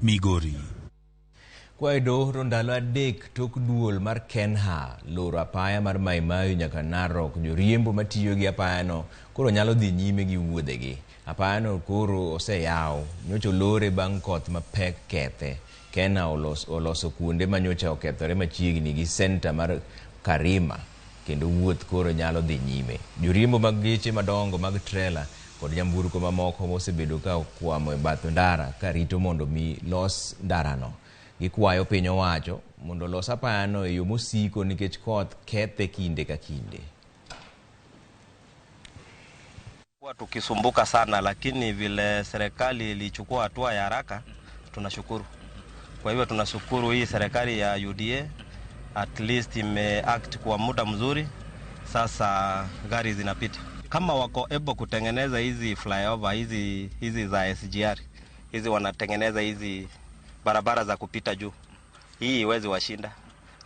Migori. Kwa doho ndalo adek tok duol mar Kenha loro apaya mar Mai Mahiu nyaka Narok, joriembo matiyo gi apayano koro nyalo dhi nyime gi wuodhegi. Apayano koro oseyaw, nyocha olore bang' koth mapek kethe. Kenha oloso kuonde manyocha okethore machiegni gi senta mar Karima, kendo wuoth koro nyalo dhi nyime. Joriembo mag geche madongo mag trela kod nyamburko mamoko mosebedo ka okwamo e bath ndara ka rito mondo mi los ndarano. Gikwayo piny owacho mondo los apayano e yo mosiko nikech koth kethe kinde ka kinde. Tukisumbuka sana, lakini vile serikali ilichukua hatua ya haraka tunashukuru. Kwa hivyo tunashukuru hii serikali ya UDA, at least imeact kwa muda mzuri. Sasa gari zinapita. Kama wako able kutengeneza hizi flyover hizi za SGR, hizi wanatengeneza hizi barabara za kupita juu, hii iwezi washinda.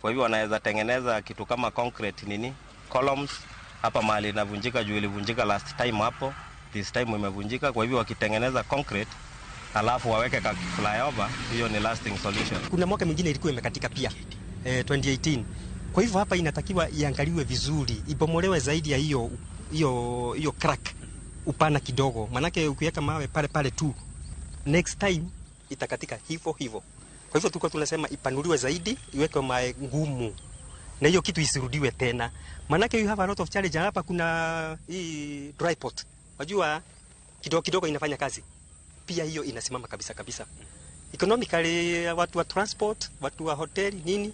Kwa hivyo wanaweza tengeneza kitu kama concrete columns hapa mahali inavunjika juu ilivunjika last time hapo, this time imevunjika. Kwa hivyo wakitengeneza concrete alafu waweke ka flyover, hiyo ni lasting solution. Kuna mwaka mwingine ilikuwa imekatika pia 2018. Kwa hivyo hapa inatakiwa iangaliwe vizuri, ibomolewe zaidi ya hiyo crack upana kidogo, manake ukiweka mawe pale tu next time itakatika hivyo. Kwa hivyo tulikuwa tunasema ipanuliwe zaidi, iweke mawe ngumu na hiyo kitu isirudiwe tena, manake you have a lot of challenge. Hapa kuna hii dry pot, unajua kidogo inafanya kazi pia, hiyo inasimama kabisa. Economically, watu wa transport, watu wa hoteli nini